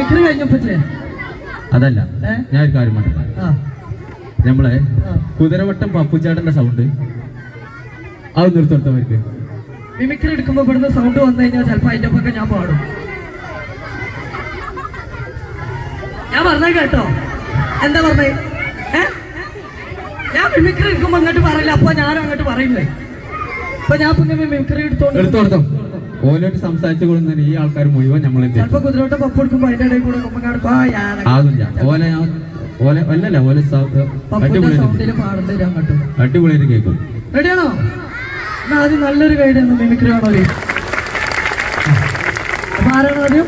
Mimicry കഴിഞ്ഞപ്പോ അതല്ല, ഞാൻ ഒരു കാര്യം പറഞ്ഞു. നമ്മളെ കുതിരവട്ടം പപ്പുചേട്ടന്റെ സൗണ്ട് അത് നിർത്തവർക്ക് മിമിക്രി എടുക്കുമ്പോ ഇവിടുന്ന് സൗണ്ട് വന്നു കഴിഞ്ഞാൽ ചിലപ്പോ അതിന്റെ ഒപ്പൊക്കെ ഞാൻ പാടും. ഞാൻ പറഞ്ഞ കേട്ടോ, എന്താ പറഞ്ഞേ? ഞാൻ മിമിക്രി എടുക്കുമ്പോ അങ്ങോട്ട് പറയില്ല, അപ്പൊ ഞാനും അങ്ങോട്ട് പറയുന്നേ. ഇപ്പൊ ഞാൻ പിന്നെ മിമിക്രി എടുത്തോടുത്തോ ഓലോട്ട് സംസാരിച്ചു കൊടുക്കുന്ന ഈ ആൾക്കാർ മുഴുവൻ നമ്മളെ ചിലപ്പോ കുതിരോട്ടം പപ്പ് എടുക്കുമ്പോ അതിന്റെ ഇടയിൽ കൂടെ അടിപൊളിയായിട്ട് കേൾക്കും. റെഡിയാണോ? എന്നാ ആദ്യം നല്ലൊരു ഗൈഡ് മിമിക്രി ആണോ? അപ്പൊ ആരാണ് ആദ്യം?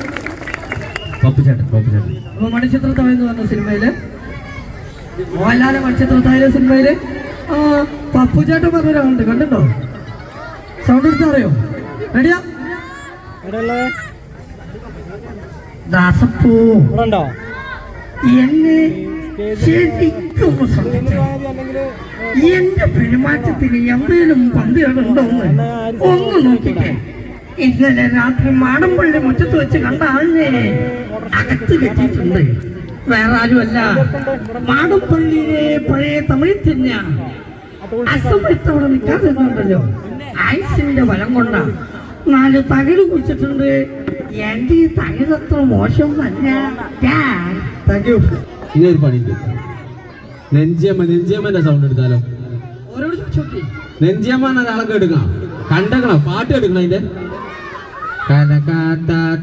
പപ്പുചേട്ടൻ. അപ്പൊ മണിച്ചിത്രത്താഴ് എന്ന് പറഞ്ഞ സിനിമയില്, മോഹൻലാല് മണിച്ചിത്രത്താഴിലെ സിനിമയില് പപ്പുചേട്ടൻ പറഞ്ഞൊരാളുണ്ട്, കണ്ടിട്ടോ? സൗണ്ട് എടുത്താ അറിയോ? റെഡിയാ? ദാസപ്പൂ എന്നെ ശരിക്കും എന്റെ പെരുമാറ്റത്തിന് എന്തെങ്കിലും പന്തികളുണ്ടോന്ന് ഒന്ന് നോക്കിക്കേ. ഇന്നലെ രാത്രി മാടമ്പള്ളി മുറ്റത്ത് വെച്ച് കണ്ട ആളിനെ അകത്ത് കെട്ടിയിട്ടുണ്ട്. വേറെ ആരുമല്ല, മാടമ്പള്ളിയിലെ പഴയ തമിഴിൽ തന്നെയാണ്. അസമയത്തവിടെ നിൽക്കാതിരുന്നുണ്ടല്ലോ, ആയുസിന്റെ ബലം കൊണ്ടാ 4 തകിട് കുടിച്ചിട്ടുണ്ട്. എന്റെ ഈ തകിടത്ര മോശമൊന്നല്ല. ഇതൊരു പണിയുണ്ട്. നെഞ്ചിയമ്മന്റെ സൗണ്ട് എടുത്താലോ? നെഞ്ചിയമ്മ എന്നൊരാളൊക്കെ എടുക്കണം, കണ്ടക്കണം, പാട്ട് എടുക്കണം. അതിന്റെ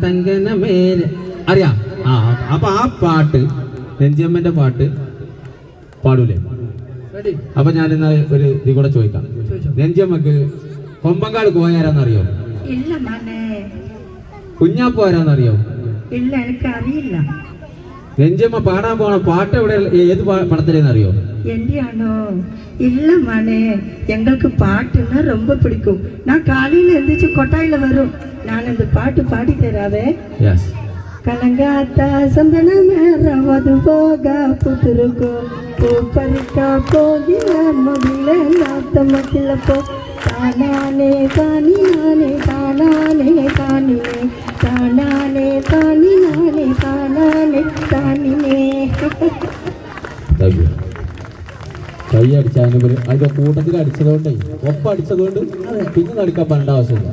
തങ്കനമേലെ അറിയാം. അപ്പൊ ആ പാട്ട്, നെഞ്ചിയമ്മന്റെ പാട്ട് പാടൂലേ? അപ്പൊ ഞാനിന്ന് ഒരു ഇത് കൂടെ ചോദിക്കാം. നെഞ്ചിയമ്മക്ക് കൊമ്പങ്കാട് പോയാരാന്നറിയോ? ഇല്ല മോനെ. കുഞ്ഞാപ്പു ആരാന്നറിയോ? ഇല്ല, എനിക്കറിയില്ല. നെഞ്ചമ്മ പാടാൻ പോണ പാട്ട് എവിടെ, ഏത് പടത്തിലെന്നറിയോ? എന്റെയാണോ? இல்ல மனே, எங்களுக்கு பாட்டுன்னா ரொம்ப பிடிக்கும். நான் காலையில எந்திரிச்சு கொட்டாயில வரும். நான் இந்த பாட்டு பாடி தராவே. எஸ். கலங்காத்தா சந்தனமே ரவது போக புத்துருக்கோ பூ பறிக்கா போகிற மகிழ நாத்தமக்கில போ தானானே தானி நானே தானானே தானினே தானானே தானி நானே தானானே தானினே. കൈ അടിച്ചാൽ അതിന്റെ കൂട്ടത്തിൽ അടിച്ചതുകൊണ്ടേ, ഒപ്പം അടിച്ചതുകൊണ്ട് പിന്നെ നടിക്കാൻ പറയേണ്ട ആവശ്യമില്ല.